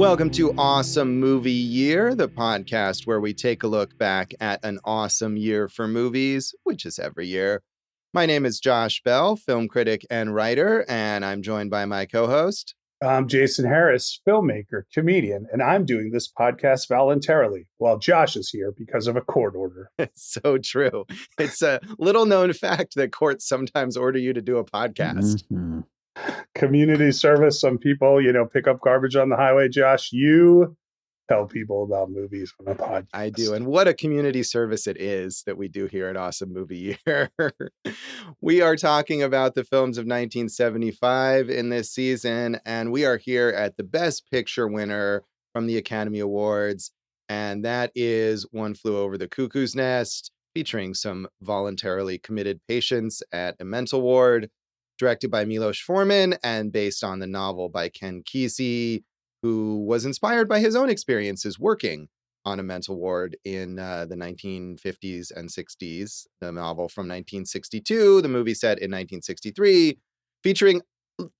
Welcome to Awesome Movie Year, the podcast where we take a look back at an awesome year for movies, which is every year. My name is Josh Bell, film critic and writer, and I'm joined by my co-host. I'm Jason Harris, filmmaker, comedian, and I'm doing this podcast voluntarily while Josh is here because of a court order. It's so true. It's a little known fact that courts sometimes order you to do a podcast. Mm-hmm. Community service. Some people, pick up garbage on the highway. Josh, you tell people about movies on a podcast. I do. And what a community service it is that we do here at Awesome Movie Year. We are talking about the films of 1975 in this season, and we are here at the Best Picture winner from the Academy Awards, and that is One Flew Over the Cuckoo's Nest, featuring some voluntarily committed patients at a mental ward, directed by Milos Forman and based on the novel by Ken Kesey, who was inspired by his own experiences working on a mental ward in the 1950s and 60s. The novel from 1962, the movie set in 1963, featuring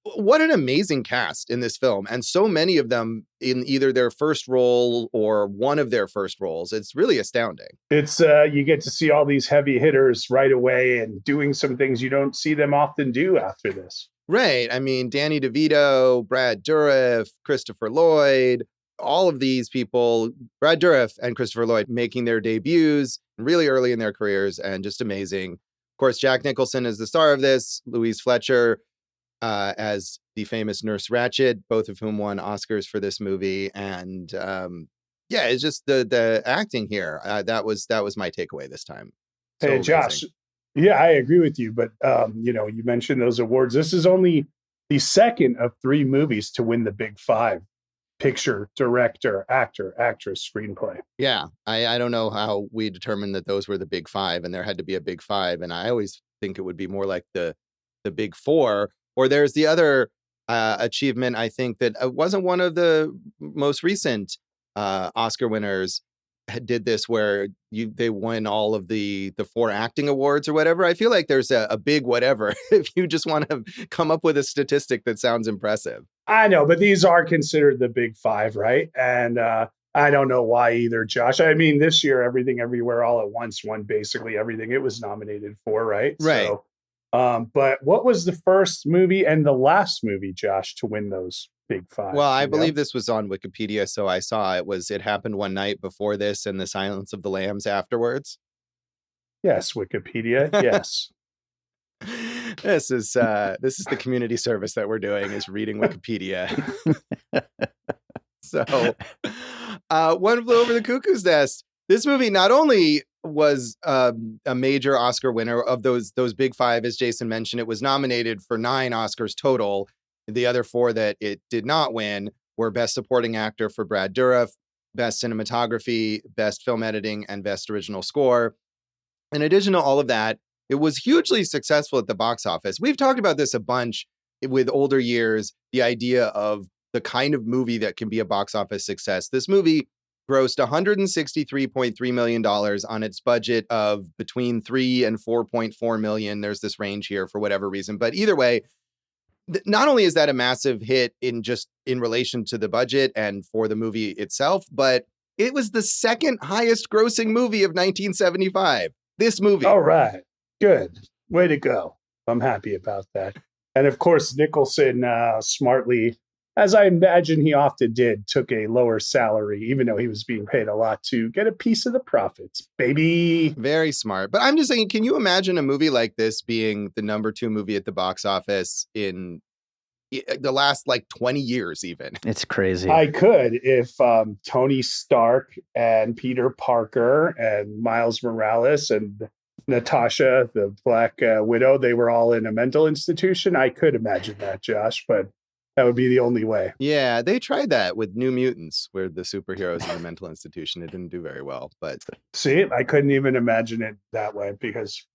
what an amazing cast in this film. And so many of them in either their first role or one of their first roles. It's really astounding. It's you get to see all these heavy hitters right away and doing some things you don't see them often do after this. Right. I mean, Danny DeVito, Brad Dourif, Christopher Lloyd, all of these people, Brad Dourif and Christopher Lloyd, making their debuts really early in their careers and just amazing. Of course, Jack Nicholson is the star of this, Louise Fletcher as the famous Nurse Ratched, both of whom won Oscars for this movie. And it's just the acting here. That was my takeaway this time. So hey, Josh. Amazing. Yeah, I agree with you. But, you mentioned those awards. This is only the second of three movies to win the Big Five: picture, director, actor, actress, screenplay. Yeah, I don't know how we determined that those were the Big Five and there had to be a Big Five. And I always think it would be more like the Big Four. Or there's the other achievement, I think, that wasn't one of the most recent Oscar winners did this, where they won all of the four acting awards or whatever. I feel like there's a big whatever if you just want to come up with a statistic that sounds impressive. I know, but these are considered the Big Five, right? And I don't know why either, Josh. I mean, this year, Everything Everywhere All at Once won basically everything it was nominated for, right? Right. So, but what was the first movie and the last movie, Josh, to win those Big Five? Well, I believe this was on Wikipedia, so I saw it happened one night before this and The Silence of the Lambs afterwards. Yes, Wikipedia. Yes. This is the community service that we're doing, is reading Wikipedia. So, One Flew Over the Cuckoo's Nest. This movie not only was a major Oscar winner of those Big Five, as Jason mentioned, it was nominated for 9 Oscars total. The other 4 that it did not win were Best Supporting Actor for Brad Dourif, Best Cinematography, Best Film Editing, and Best Original Score. In addition to all of that, it was hugely successful at the box office. We've talked about this a bunch with older years, the idea of the kind of movie that can be a box office success. This movie grossed $163.3 million on its budget of between $3 and $4.4 million. There's this range here for whatever reason. But either way, not only is that a massive hit in relation to the budget and for the movie itself, but it was the second highest grossing movie of 1975. This movie. All right. Good. Way to go. I'm happy about that. And of course, Nicholson smartly, as I imagine he often did, took a lower salary, even though he was being paid a lot, to get a piece of the profits, baby. Very smart. But I'm just saying, can you imagine a movie like this being the number 2 movie at the box office in the last 20 years even? It's crazy. I could if Tony Stark and Peter Parker and Miles Morales and Natasha, the Black Widow, they were all in a mental institution. I could imagine that, Josh, but that would be the only way. Yeah, they tried that with New Mutants, where the superheroes in a mental institution. It didn't do very well, but see, I couldn't even imagine it that way because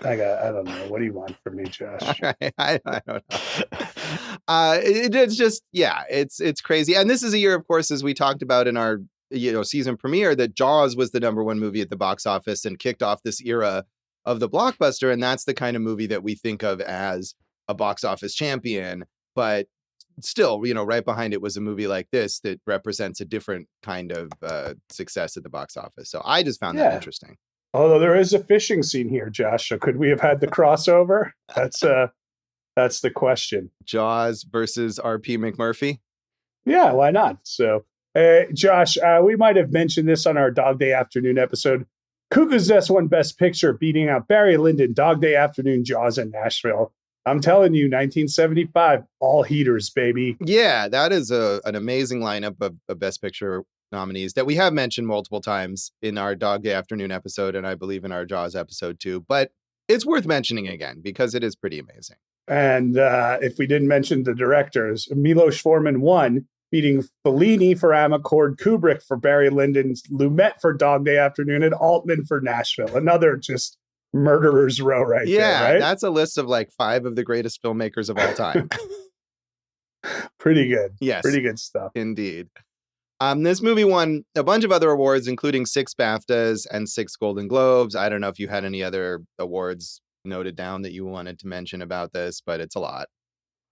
I don't know. What do you want from me, Josh? I don't know. It's just, it's crazy. And this is a year, of course, as we talked about in our season premiere, that Jaws was the number 1 movie at the box office and kicked off this era of the blockbuster. And that's the kind of movie that we think of as a box office champion. But still, right behind it was a movie like this that represents a different kind of success at the box office. So I just found that Yeah. interesting. Although there is a fishing scene here, Josh. So could we have had the crossover? That's the question. Jaws versus R.P. McMurphy. Yeah, why not? So, Josh, we might have mentioned this on our Dog Day Afternoon episode. Cuckoo's Nest won Best Picture, beating out Barry Lyndon, Dog Day Afternoon, Jaws, and Nashville. I'm telling you, 1975, all heaters, baby. Yeah, that is an amazing lineup of Best Picture nominees that we have mentioned multiple times in our Dog Day Afternoon episode, and I believe in our Jaws episode too. But it's worth mentioning again because it is pretty amazing. And if we didn't mention the directors, Milos Forman won, beating Fellini for Amarcord, Kubrick for Barry Lyndon, Lumet for Dog Day Afternoon, and Altman for Nashville. Another just murderer's row right there, right? That's a list of like 5 of the greatest filmmakers of all time. Pretty good. Yes. Pretty good stuff. Indeed. This movie won a bunch of other awards, including 6 BAFTAs and 6 Golden Globes. I don't know if you had any other awards noted down that you wanted to mention about this, but it's a lot.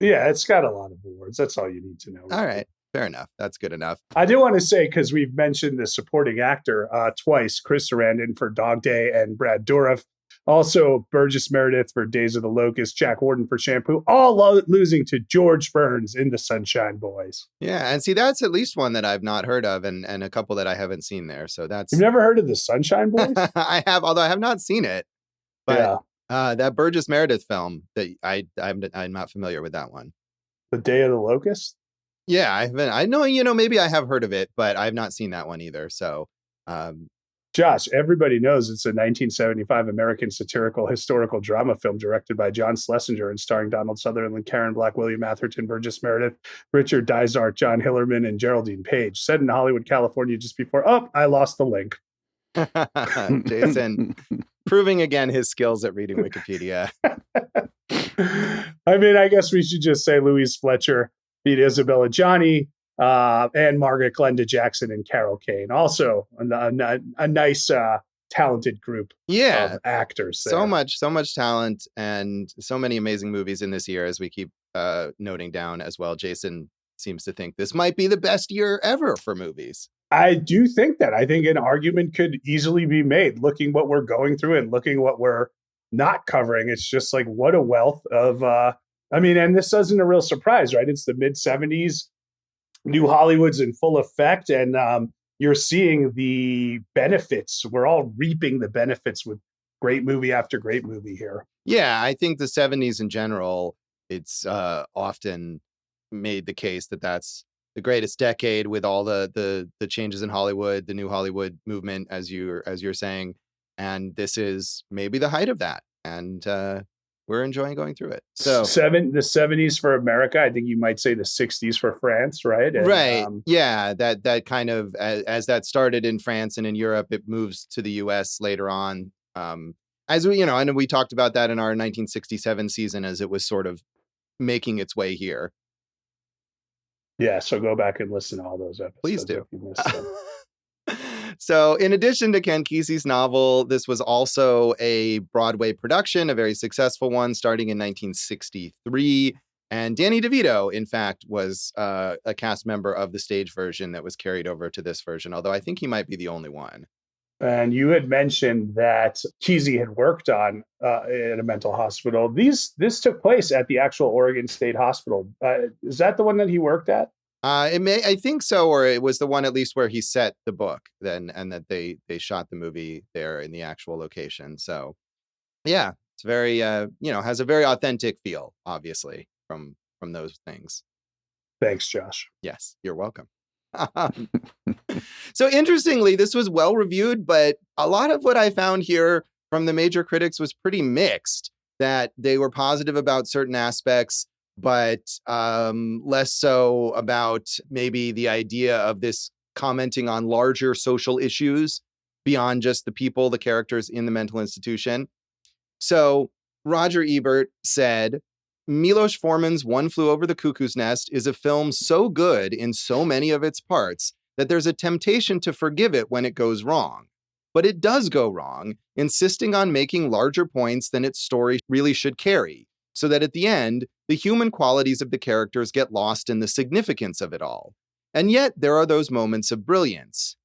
Yeah, it's got a lot of awards. That's all you need to know. Really. All right. Fair enough. That's good enough. I do want to say, because we've mentioned the supporting actor twice, Chris Sarandon for Dog Day and Brad Dourif. Also, Burgess Meredith for Days of the Locust, Jack Warden for Shampoo, all losing to George Burns in The Sunshine Boys. Yeah, and see, that's at least one that I've not heard of, and a couple that I haven't seen there. So that's... You've never heard of The Sunshine Boys? I have, although I have not seen it. But that Burgess Meredith film, that I'm not familiar with that one. The Day of the Locust? Yeah, I know, maybe I have heard of it, but I've not seen that one either. So, Josh, everybody knows it's a 1975 American satirical historical drama film directed by John Schlesinger and starring Donald Sutherland, Karen Black, William Atherton, Burgess Meredith, Richard Dysart, John Hillerman, and Geraldine Page. Set in Hollywood, California, just before... Oh, I lost the link. Jason, proving again his skills at reading Wikipedia. I mean, I guess we should just say Louise Fletcher beat Isabella Johnny, and Margaret Glenda Jackson and Carol Kane. Also a nice, talented group of actors there. So much talent and so many amazing movies in this year, as we keep noting down as well. Jason seems to think this might be the best year ever for movies. I do think that. I think an argument could easily be made, looking what we're going through and looking what we're not covering. It's just like, what a wealth of, and this isn't a real surprise, right? It's the mid-70s. New Hollywood's in full effect, and you're seeing the benefits. We're all reaping the benefits with great movie after great movie here. Yeah, I think the 70s in general, it's often made the case that that's the greatest decade, with all the changes in Hollywood, the new Hollywood movement, as you're saying, and this is maybe the height of that, and we're enjoying going through it. So the 70s for America, I think you might say the 60s for France, right? And, right. Yeah, that kind of, as that started in France and in Europe, it moves to the US later on. As we, I know we talked about that in our 1967 season, as it was sort of making its way here. Yeah, so go back and listen to all those episodes. Please do. If you missed them. So in addition to Ken Kesey's novel, this was also a Broadway production, a very successful one, starting in 1963. And Danny DeVito, in fact, was a cast member of the stage version that was carried over to this version, although I think he might be the only one. And you had mentioned that Kesey had worked on in a mental hospital. This took place at the actual Oregon State Hospital. Is that the one that he worked at? I think so, or it was the one at least where he set the book then, and that they shot the movie there in the actual location. So yeah, it's very, has a very authentic feel, obviously, from those things. Thanks, Josh. Yes, you're welcome. So interestingly, this was well reviewed, but a lot of what I found here from the major critics was pretty mixed, that they were positive about certain aspects, but less so about maybe the idea of this commenting on larger social issues beyond just the people, the characters in the mental institution. So Roger Ebert said, Milos Forman's One Flew Over the Cuckoo's Nest is a film so good in so many of its parts that there's a temptation to forgive it when it goes wrong. But it does go wrong, insisting on making larger points than its story really should carry. so that at the end, the human qualities of the characters get lost in the significance of it all. And yet, there are those moments of brilliance.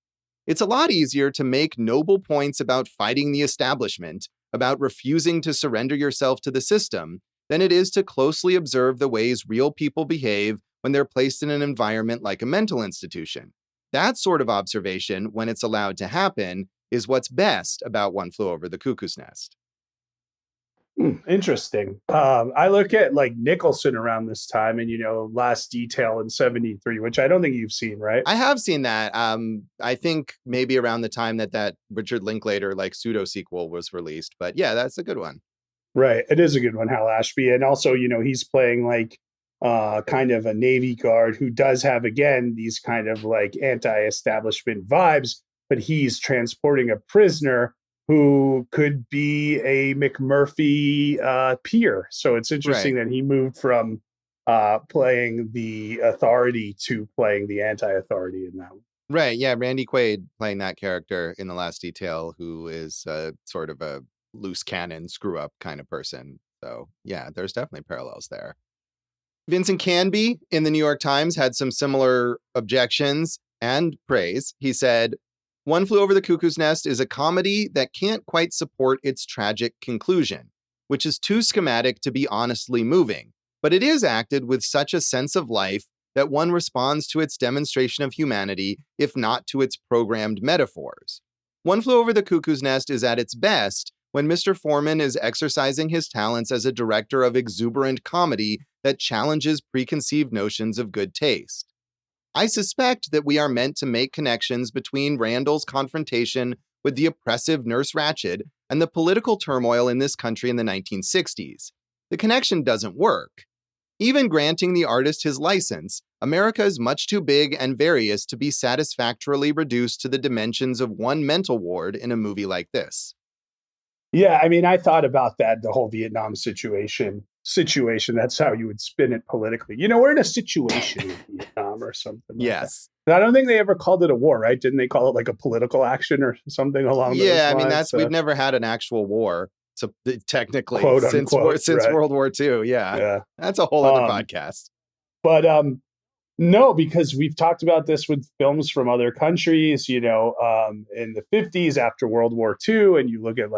It's a lot easier to make noble points about fighting the establishment, about refusing to surrender yourself to the system, than it is to closely observe the ways real people behave when they're placed in an environment like a mental institution. That sort of observation, when it's allowed to happen, is what's best about One Flew Over the Cuckoo's Nest. Interesting. I look at like Nicholson around this time and, Last Detail in 73, which I don't think you've seen, right? I have seen that. I think maybe around the time that Richard Linklater pseudo sequel was released. But yeah, that's a good one. Right. It is a good one, Hal Ashby. And also, he's playing kind of a Navy guard who does have, again, these kind of anti-establishment vibes, but he's transporting a prisoner who could be a McMurphy peer. So it's interesting that he moved from playing the authority to playing the anti-authority in that one. Right. Yeah. Randy Quaid playing that character in The Last Detail, who is sort of a loose cannon, screw up kind of person. So yeah, there's definitely parallels there. Vincent Canby in the New York Times had some similar objections and praise. He said, One Flew Over the Cuckoo's Nest is a comedy that can't quite support its tragic conclusion, which is too schematic to be honestly moving, but it is acted with such a sense of life that one responds to its demonstration of humanity, if not to its programmed metaphors. One Flew Over the Cuckoo's Nest is at its best when Mr. Forman is exercising his talents as a director of exuberant comedy that challenges preconceived notions of good taste. I suspect that we are meant to make connections between Randall's confrontation with the oppressive Nurse Ratched and the political turmoil in this country in the 1960s. The connection doesn't work. Even granting the artist his license, America is much too big and various to be satisfactorily reduced to the dimensions of one mental ward in a movie like this. Yeah, I mean, I thought about that, the whole Vietnam situation. That's how you would spin it politically. We're in a situation with Vietnam or something. Yes. I don't think they ever called it a war, right? Didn't they call it a political action or something along those lines? Yeah, I mean, we've never had an actual war. So technically, quote, since unquote, since right. World War II, yeah. That's a whole other podcast. But no, because we've talked about this with films from other countries, in the 50s after World War II, and you look at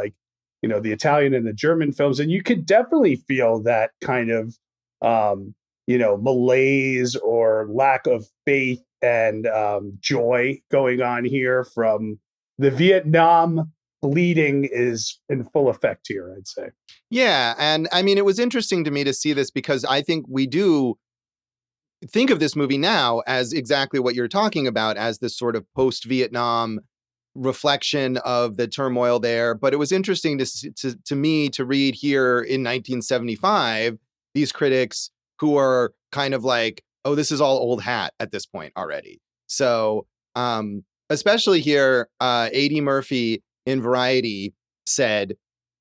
the Italian and the German films, and you could definitely feel that kind of, malaise or lack of faith and joy going on here from the Vietnam. Bleeding is in full effect here, I'd say. Yeah. And I mean, it was interesting to me to see this because I think we do think of this movie now as exactly what you're talking about, as this sort of post-Vietnam reflection of the turmoil there. But it was interesting to me to read here in 1975, these critics who are kind of like, oh, this is all old hat at this point already. So especially here, A.D. Murphy in Variety said,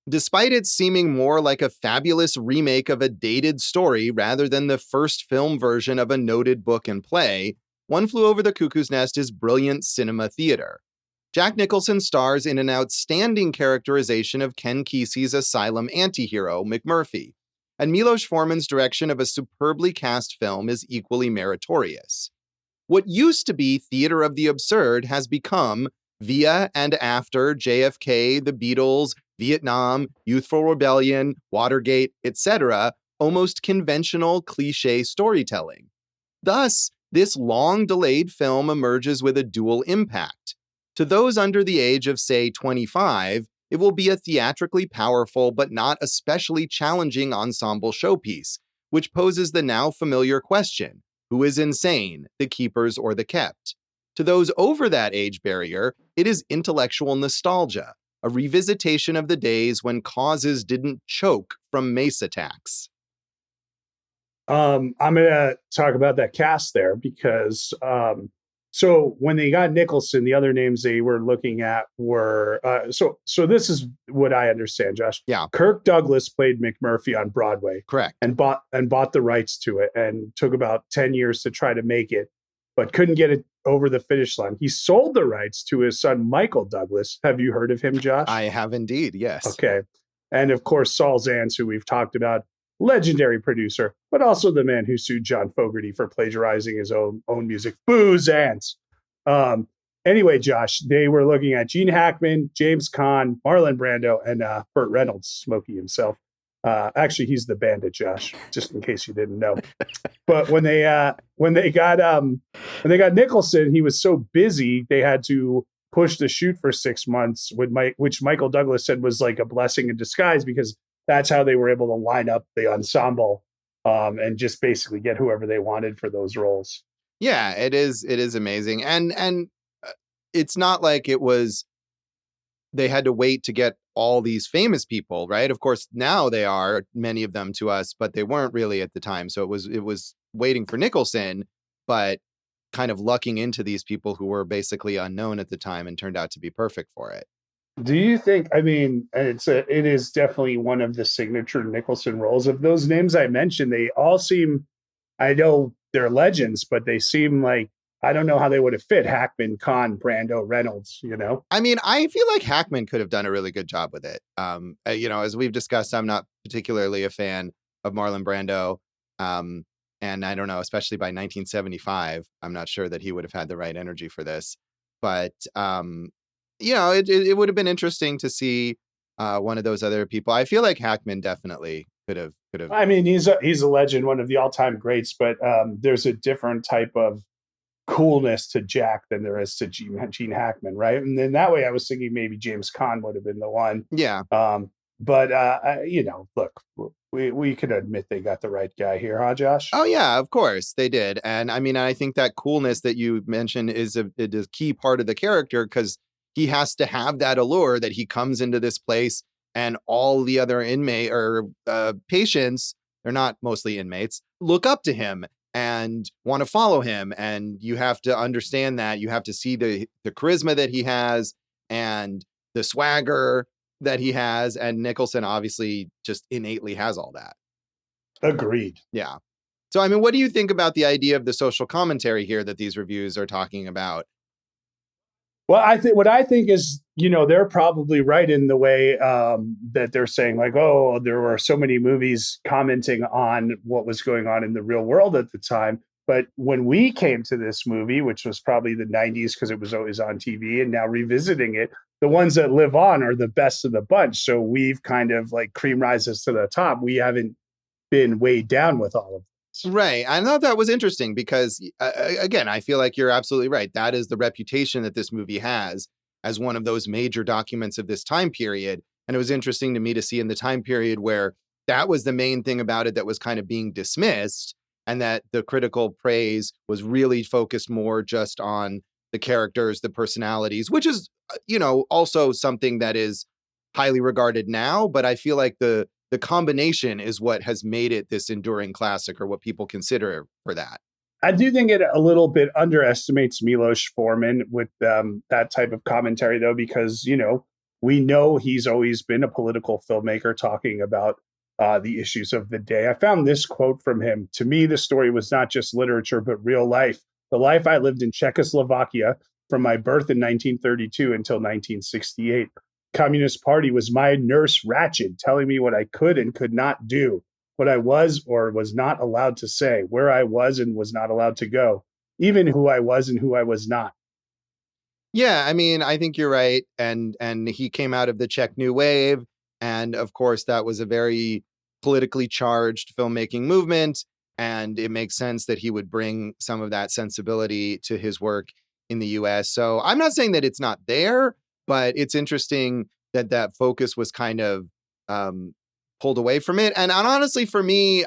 despite it seeming more like a fabulous remake of a dated story rather than the first film version of a noted book and play, One Flew Over the Cuckoo's Nest is brilliant cinema theater. Jack Nicholson stars in an outstanding characterization of Ken Kesey's asylum antihero, McMurphy, and Milos Forman's direction of a superbly cast film is equally meritorious. What used to be theater of the absurd has become, via and after JFK, the Beatles, Vietnam, Youthful Rebellion, Watergate, etc., almost conventional cliché storytelling. Thus, this long-delayed film emerges with a dual impact. To those under the age of, say, 25, it will be a theatrically powerful but not especially challenging ensemble showpiece, which poses the now familiar question, who is insane, the keepers or the kept? To those over that age barrier, it is intellectual nostalgia, a revisitation of the days when causes didn't choke from mace attacks. I'm going to talk about that cast there because so when they got Nicholson, the other names they were looking at were so this is what I understand, Josh. Yeah. Kirk Douglas played McMurphy on Broadway. Correct. And bought the rights to it and took about 10 years to try to make it, but couldn't get it over the finish line. He sold the rights to his son, Michael Douglas. Have you heard of him, Josh? I have indeed, yes. Okay. And of course, Saul Zaentz, who we've talked about. legendary producer, but also the man who sued John Fogerty for plagiarizing his own music. Boo Zans. Anyway, Josh, they were looking at Gene Hackman, James Caan, Marlon Brando, and Burt Reynolds, Smokey himself. Actually, he's the bandit, Josh, just in case you didn't know. But when they got Nicholson, he was so busy they had to push the shoot for 6 months, which Michael Douglas said was like a blessing in disguise, because that's how they were able to line up the ensemble and just basically get whoever they wanted for those roles. Yeah, it is amazing. And it's not like it was they had to wait to get all these famous people, right? Of course, now they are, many of them to us, but they weren't really at the time. So it was waiting for Nicholson, but kind of lucking into these people who were basically unknown at the time and turned out to be perfect for it. Do you think, I mean, it is definitely one of the signature Nicholson roles. Of those names I mentioned, they all seem, I know they're legends, but they seem like, I don't know how they would have fit Hackman, Caan, Brando, Reynolds, you know? I mean, I feel like Hackman could have done a really good job with it. As we've discussed, I'm not particularly a fan of Marlon Brando. And I don't know, especially by 1975, I'm not sure that he would have had the right energy for this. But, it would have been interesting to see one of those other people. I feel like Hackman definitely could have. I mean, he's a legend, one of the all-time greats, but there's a different type of coolness to Jack than there is to Gene Hackman, right? And then that way I was thinking maybe James Caan would have been the one. Yeah. But look, we could admit they got the right guy here, huh, Josh? Oh yeah, of course they did. And I mean, I think that coolness that you mentioned is a key part of the character, because he has to have that allure that he comes into this place and all the other inmate or patients, they're not mostly inmates, look up to him and want to follow him. And you have to understand that. You have to see the charisma that he has and the swagger that he has. And Nicholson obviously just innately has all that. Agreed. Yeah. So, I mean, what do you think about the idea of the social commentary here that these reviews are talking about? Well, I think is, they're probably right in the way that they're saying, like, oh, there were so many movies commenting on what was going on in the real world at the time. But when we came to this movie, which was probably the 90s, because it was always on TV, and now revisiting it, the ones that live on are the best of the bunch. So we've kind of like cream rises to the top. We haven't been weighed down with all of this. Right. I thought that was interesting because, again, I feel like you're absolutely right. That is the reputation that this movie has as one of those major documents of this time period. And it was interesting to me to see in the time period where that was the main thing about it that was kind of being dismissed, and that the critical praise was really focused more just on the characters, the personalities, which is, also something that is highly regarded now. But I feel like the combination is what has made it this enduring classic, or what people consider for that. I do think it a little bit underestimates Milos Forman with that type of commentary, though, because, we know he's always been a political filmmaker talking about the issues of the day. I found this quote from him. To me, the story was not just literature, but real life. The life I lived in Czechoslovakia from my birth in 1932 until 1968. Communist Party was my nurse Ratchet, telling me what I could and could not do, what I was or was not allowed to say, where I was and was not allowed to go, even who I was and who I was not. Yeah, I mean, I think you're right. And he came out of the Czech New Wave. And of course, that was a very politically charged filmmaking movement. And it makes sense that he would bring some of that sensibility to his work in the US. So I'm not saying that it's not there, but it's interesting that that focus was kind of pulled away from it. And honestly, for me,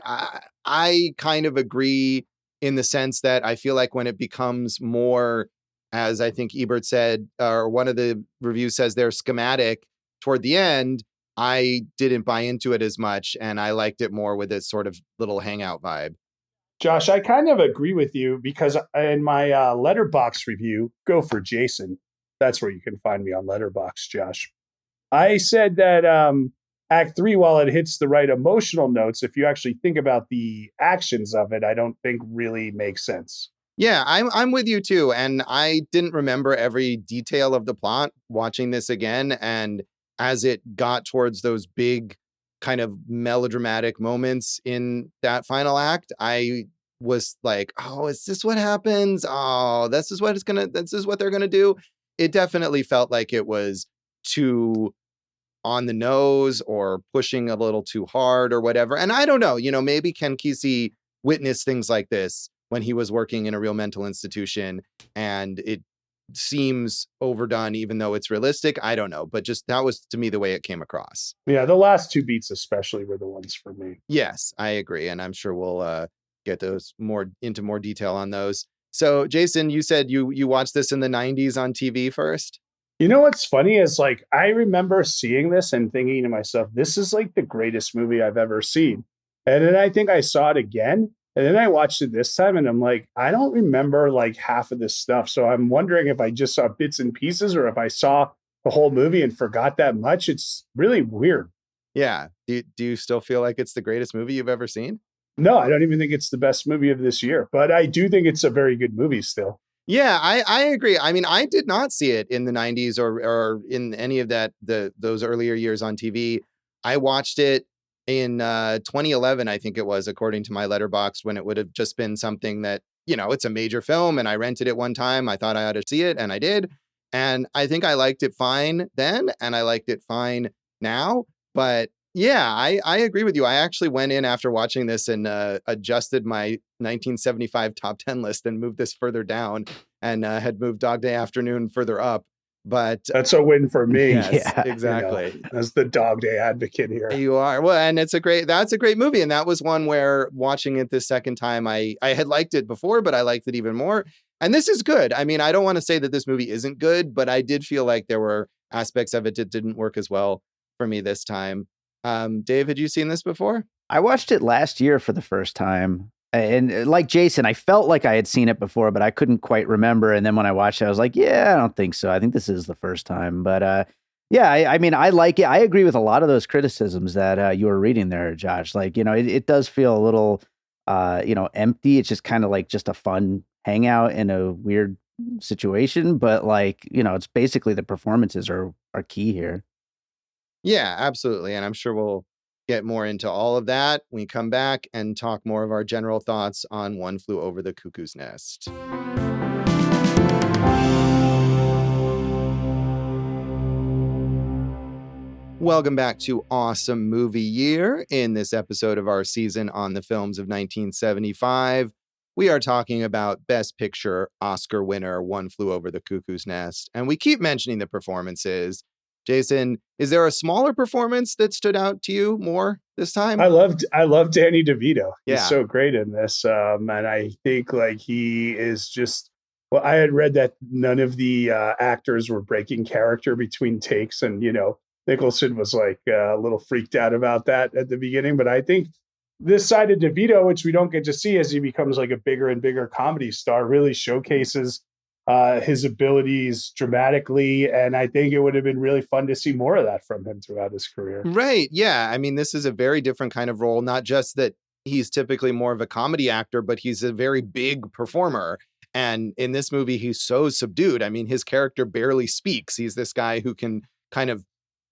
I kind of agree in the sense that I feel like when it becomes more, as I think Ebert said, or one of the reviews says, they're schematic toward the end, I didn't buy into it as much. And I liked it more with its sort of little hangout vibe. Josh, I kind of agree with you, because in my Letterboxd review, go for Jason. That's where you can find me on Letterboxd, Josh. I said that Act 3, while it hits the right emotional notes, if you actually think about the actions of it, I don't think really makes sense. Yeah, I'm with you too. And I didn't remember every detail of the plot watching this again. And as it got towards those big kind of melodramatic moments in that final act, I was like, oh, is this what happens? Oh, this is what they're gonna do. It definitely felt like it was too on the nose or pushing a little too hard or whatever. And I don't know, maybe Ken Kesey witnessed things like this when he was working in a real mental institution and it seems overdone, even though it's realistic. I don't know, but just that was to me the way it came across. Yeah, the last two beats especially were the ones for me. Yes, I agree. And I'm sure we'll get those into more detail on those. So Jason, you said you watched this in the 90s on TV first? You know what's funny is like I remember seeing this and thinking to myself, this is like the greatest movie I've ever seen. And then I think I saw it again. And then I watched it this time and I'm like, I don't remember like half of this stuff. So I'm wondering if I just saw bits and pieces or if I saw the whole movie and forgot that much. It's really weird. Yeah. Do you still feel like it's the greatest movie you've ever seen? No, I don't even think it's the best movie of this year, but I do think it's a very good movie still. Yeah, I agree. I mean, I did not see it in the 90s or in any of those earlier years on TV. I watched it in 2011, I think it was, according to my letterbox, when it would have just been something that, it's a major film and I rented it one time. I thought I ought to see it and I did. And I think I liked it fine then and I liked it fine now. But yeah, I agree with you. I actually went in after watching this and adjusted my 1975 top 10 list and moved this further down and had moved Dog Day Afternoon further up. But that's a win for me. Yes, yeah, exactly. As the Dog Day advocate here. You are. Well, and that's a great movie. And that was one where watching it this second time, I had liked it before, but I liked it even more. And this is good. I mean, I don't want to say that this movie isn't good, but I did feel like there were aspects of it that didn't work as well for me this time. Dave, had you seen this before? I watched it last year for the first time. And like Jason, I felt like I had seen it before, but I couldn't quite remember. And then when I watched it, I was like, yeah, I don't think so. I think this is the first time. But yeah, I mean, I like it. I agree with a lot of those criticisms that you were reading there, Josh. Like, it does feel a little, empty. It's just kind of like just a fun hangout in a weird situation. But like, it's basically the performances are key here. Yeah, absolutely. And I'm sure we'll get more into all of that when we come back and talk more of our general thoughts on One Flew Over the Cuckoo's Nest. Welcome back to Awesome Movie Year. In this episode of our season on the films of 1975, we are talking about Best Picture Oscar winner One Flew Over the Cuckoo's Nest. And we keep mentioning the performances. Jason, is there a smaller performance that stood out to you more this time? I love Danny DeVito. Yeah. He's so great in this. And I think like he is just, well, I had read that none of the actors were breaking character between takes. And, Nicholson was like a little freaked out about that at the beginning. But I think this side of DeVito, which we don't get to see as he becomes like a bigger and bigger comedy star, really showcases his abilities dramatically. And I think it would have been really fun to see more of that from him throughout his career. Right. Yeah. I mean, this is a very different kind of role, not just that he's typically more of a comedy actor, but he's a very big performer. And in this movie, he's so subdued. I mean, his character barely speaks. He's this guy who can kind of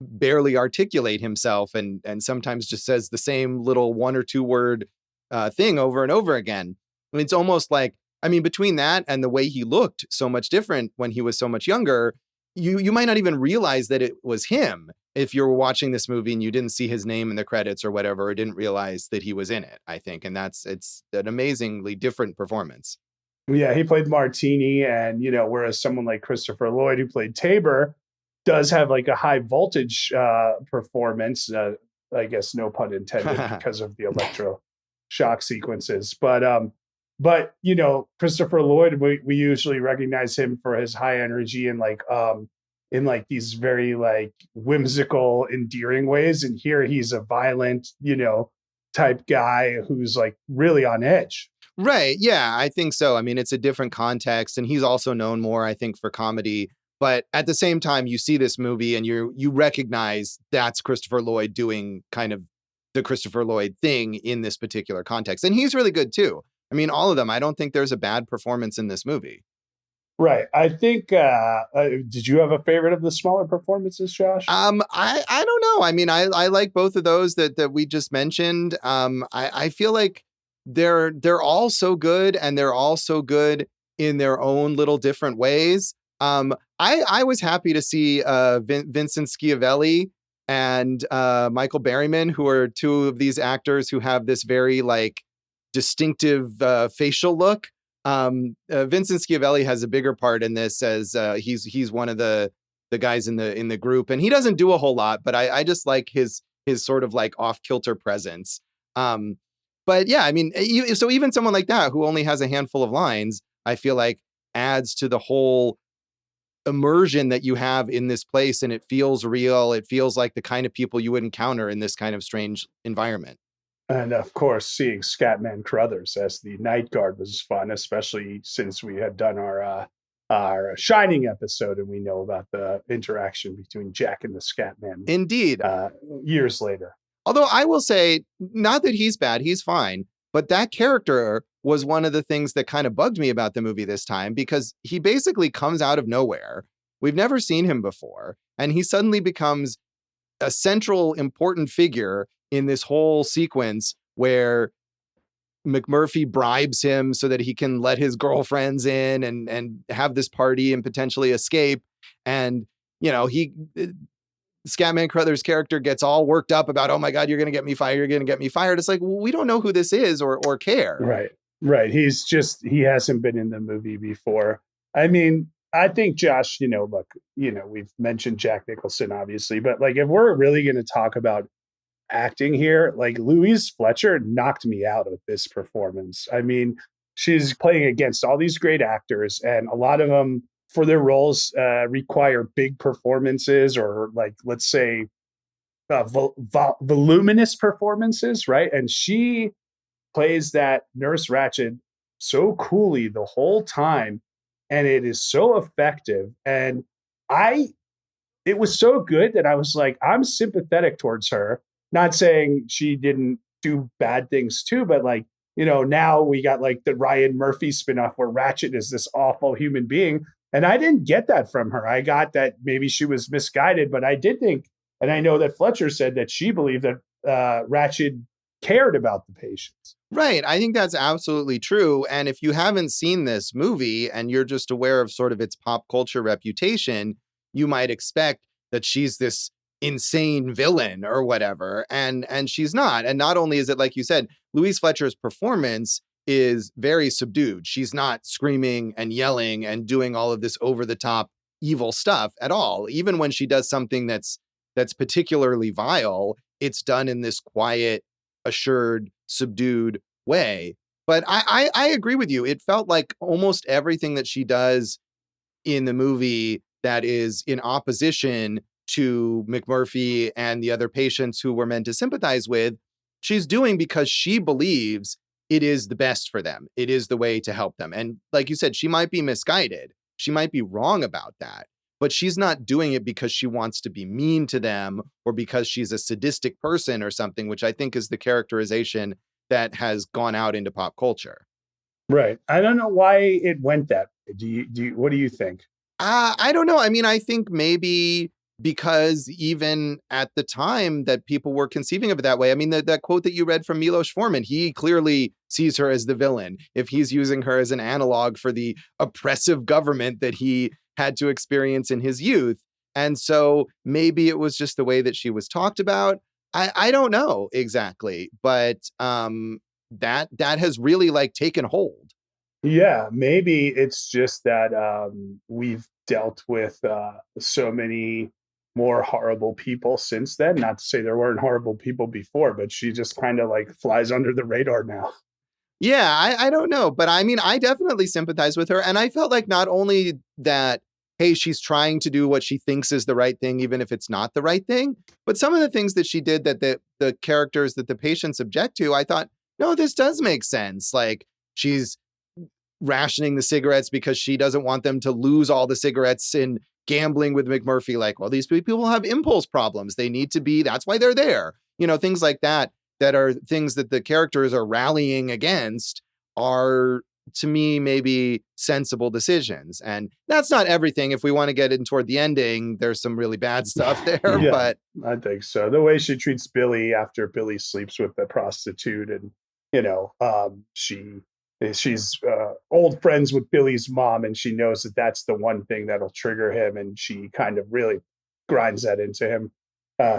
barely articulate himself and sometimes just says the same little one or two word thing over and over again. I mean, it's almost like, between that and the way he looked so much different when he was so much younger, you might not even realize that it was him if you were watching this movie and you didn't see his name in the credits or whatever, or didn't realize that he was in it, I think. And it's an amazingly different performance. Yeah, he played Martini, and, whereas someone like Christopher Lloyd, who played Tabor, does have like a high voltage performance, I guess, no pun intended, because of the electro shock sequences. But Christopher Lloyd, we usually recognize him for his high energy and in like these very like whimsical, endearing ways. And here he's a violent, type guy who's like really on edge. Right. Yeah, I think so. I mean, it's a different context, and he's also known more, I think, for comedy. But at the same time, you see this movie and you recognize that's Christopher Lloyd doing kind of the Christopher Lloyd thing in this particular context. And he's really good too. I mean, all of them. I don't think there's a bad performance in this movie. Right. I think, did you have a favorite of the smaller performances, Josh? I don't know. I mean, I like both of those that we just mentioned. I feel like they're all so good, and they're all so good in their own little different ways. I was happy to see Vincent Schiavelli and Michael Berryman, who are two of these actors who have this very like distinctive facial look. Vincent Schiavelli has a bigger part in this, as he's one of the guys in the group, and he doesn't do a whole lot, but I just like his sort of like off kilter presence. But yeah, I mean, so even someone like that who only has a handful of lines, I feel like adds to the whole immersion that you have in this place, and it feels real. It feels like the kind of people you would encounter in this kind of strange environment. And of course, seeing Scatman Crothers as the night guard was fun, especially since we had done our Shining episode, and we know about the interaction between Jack and the Scatman. Indeed, years later. Although I will say, not that he's bad, he's fine, but that character was one of the things that kind of bugged me about the movie this time, because he basically comes out of nowhere. We've never seen him before, and he suddenly becomes a central, important figure in this whole sequence where McMurphy bribes him so that he can let his girlfriends in and have this party and potentially escape. And, you know, Scatman Crothers' character gets all worked up about, oh my God, you're going to get me fired. You're going to get me fired. It's like, well, we don't know who this is or care. Right. He hasn't been in the movie before. I mean, I think, Josh, look, we've mentioned Jack Nicholson, obviously, but like, if we're really going to talk about acting here, like Louise Fletcher knocked me out of this performance. I mean, she's playing against all these great actors, and a lot of them for their roles require big performances, or like, let's say voluminous performances, right? And she plays that Nurse Ratched so coolly the whole time, and it is so effective. And it was so good that I was like, I'm sympathetic towards her. Not saying she didn't do bad things too, but like, now we got like the Ryan Murphy spinoff where Ratched is this awful human being. And I didn't get that from her. I got that maybe she was misguided, but I did think, and I know that Fletcher said that she believed that Ratched cared about the patients. Right. I think that's absolutely true. And if you haven't seen this movie and you're just aware of sort of its pop culture reputation, you might expect that she's this insane villain or whatever. And she's not. And not only is it, like you said, Louise Fletcher's performance is very subdued. She's not screaming and yelling and doing all of this over the top evil stuff at all. Even when she does something that's particularly vile, it's done in this quiet, assured, subdued way. But I agree with you. It felt like almost everything that she does in the movie that is in opposition to McMurphy and the other patients who we're meant to sympathize with, she's doing because she believes it is the best for them. It is the way to help them. And like you said, she might be misguided. She might be wrong about that. But she's not doing it because she wants to be mean to them or because she's a sadistic person or something, which I think is the characterization that has gone out into pop culture. Right. I don't know why it went that way. What do you think? I don't know. I mean, I think maybe because even at the time that people were conceiving of it that way. I mean, that quote that you read from Milos Forman, he clearly sees her as the villain. If he's using her as an analog for the oppressive government that he had to experience in his youth. And so maybe it was just the way that she was talked about. I don't know exactly, but that has really like taken hold. Yeah, maybe it's just that we've dealt with so many more horrible people since then. Not to say there weren't horrible people before, but she just kind of like flies under the radar now. Yeah, I don't know. But I mean, I definitely sympathize with her. And I felt like not only that, hey, she's trying to do what she thinks is the right thing, even if it's not the right thing, but some of the things that she did that the characters that the patients object to, I thought, no, this does make sense. Like she's rationing the cigarettes because she doesn't want them to lose all the cigarettes in gambling with McMurphy. Like, well, these people have impulse problems. They need to be, that's why they're there. You know, things like that are things that the characters are rallying against are to me, maybe sensible decisions. And that's not everything. If we want to get in toward the ending, there's some really bad stuff there. Yeah, But I think so. The way she treats Billy after Billy sleeps with the prostitute, and she's old friends with Billy's mom, and she knows that that's the one thing that'll trigger him, and she kind of really grinds that into him.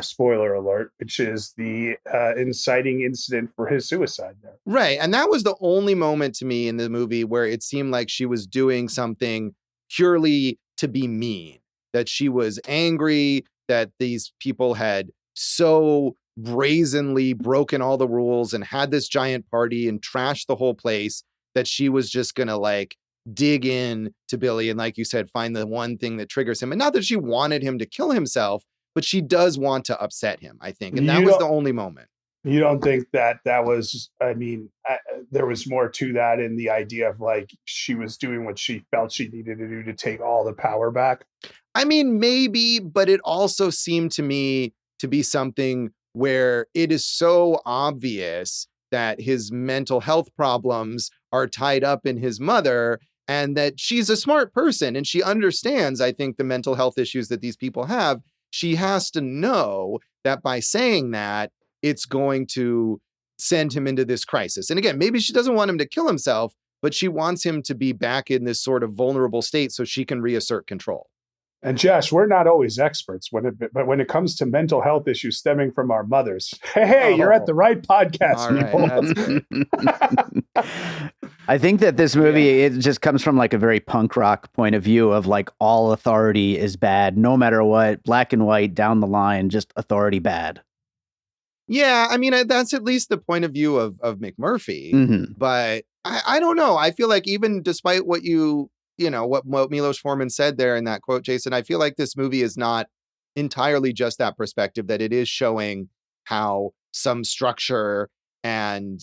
Spoiler alert, which is the inciting incident for his suicide there. right. And that was the only moment to me in the movie where it seemed like she was doing something purely to be mean, that she was angry that these people had so brazenly broken all the rules and had this giant party and trashed the whole place, that she was just going to like dig in to Billy. And like you said, find the one thing that triggers him. And not that she wanted him to kill himself, but she does want to upset him, I think. And that was the only moment. You don't think that was, I mean, there was more to that in the idea of like she was doing what she felt she needed to do to take all the power back? I mean, maybe, but it also seemed to me to be something where it is so obvious that his mental health problems are tied up in his mother, and that she's a smart person and she understands, I think, the mental health issues that these people have. She has to know that by saying that, it's going to send him into this crisis. And again, maybe she doesn't want him to kill himself, but she wants him to be back in this sort of vulnerable state so she can reassert control. And Josh, we're not always experts but when it comes to mental health issues stemming from our mothers, hey, you're at the right podcast, All right, people. that's great. I think that this movie, it just comes from like a very punk rock point of view of like all authority is bad, no matter what, black and white, down the line, just authority bad. Yeah, I mean, that's at least the point of view of McMurphy. Mm-hmm. But I don't know. I feel like even despite what what Milos Forman said there in that quote, Jason, I feel like this movie is not entirely just that perspective, that it is showing how some structure and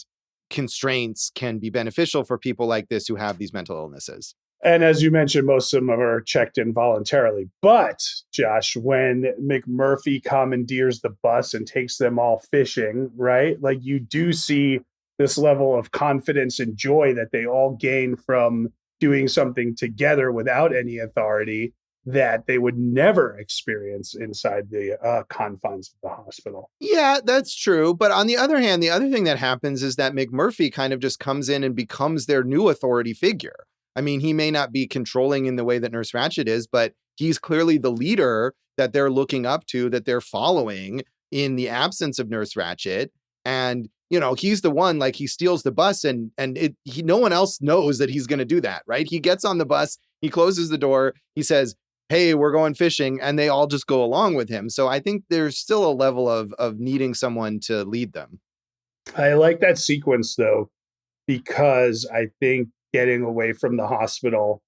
constraints can be beneficial for people like this who have these mental illnesses. And as you mentioned, most of them are checked in voluntarily. But, Josh, when McMurphy commandeers the bus and takes them all fishing, right? Like you do see this level of confidence and joy that they all gain from doing something together without any authority that they would never experience inside the confines of the hospital. Yeah, that's true. But on the other hand, the other thing that happens is that McMurphy kind of just comes in and becomes their new authority figure. I mean, he may not be controlling in the way that Nurse Ratched is, but he's clearly the leader that they're looking up to, that they're following in the absence of Nurse Ratched. And, he's the one, like he steals the bus and no one else knows that he's going to do that, right? He gets on the bus, he closes the door, he says, hey, we're going fishing, and they all just go along with him. So I think there's still a level of needing someone to lead them. I like that sequence, though, because I think getting away from the hospital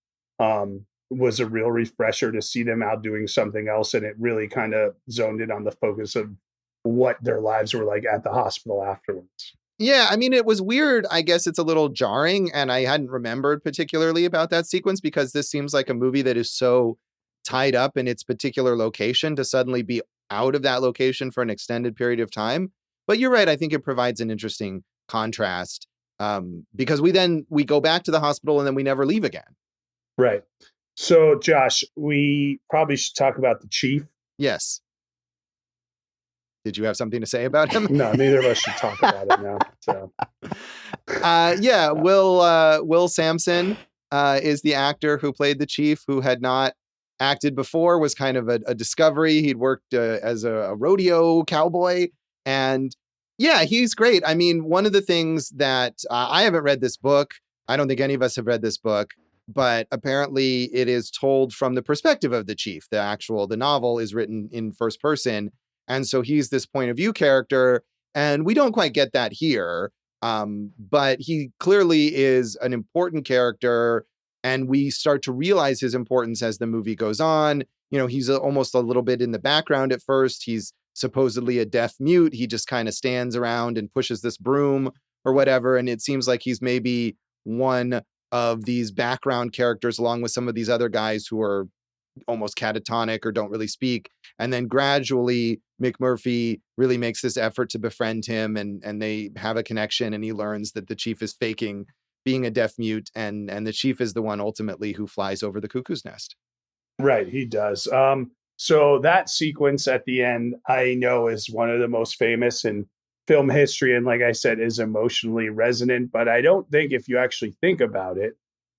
was a real refresher to see them out doing something else. And it really kind of zoned in on the focus of what their lives were like at the hospital afterwards. Yeah, I mean, it was weird. I guess it's a little jarring, and I hadn't remembered particularly about that sequence because this seems like a movie that is so tied up in its particular location to suddenly be out of that location for an extended period of time. But you're right. I think it provides an interesting contrast because we go back to the hospital and then we never leave again. Right. So, Josh, we probably should talk about the chief. Yes. Did you have something to say about him? No, neither of us should talk about it now. So. Yeah, Will Sampson is the actor who played the chief, who had not acted before, was kind of a discovery. He'd worked as a rodeo cowboy, and yeah, he's great. I mean, one of the things that I haven't read this book. I don't think any of us have read this book, but apparently it is told from the perspective of the chief. The novel is written in first person. And so he's this point of view character, and we don't quite get that here. But he clearly is an important character, and we start to realize his importance as the movie goes on. He's almost a little bit in the background at first. He's supposedly a deaf mute. He just kind of stands around and pushes this broom or whatever. And it seems like he's maybe one of these background characters along with some of these other guys who are almost catatonic or don't really speak. And then gradually McMurphy really makes this effort to befriend him, and they have a connection, and he learns that the chief is faking being a deaf mute, and the chief is the one ultimately who flies over the cuckoo's nest. Right, he does. So that sequence at the end, I know, is one of the most famous in film history, and like I said, is emotionally resonant. But I don't think, if you actually think about it,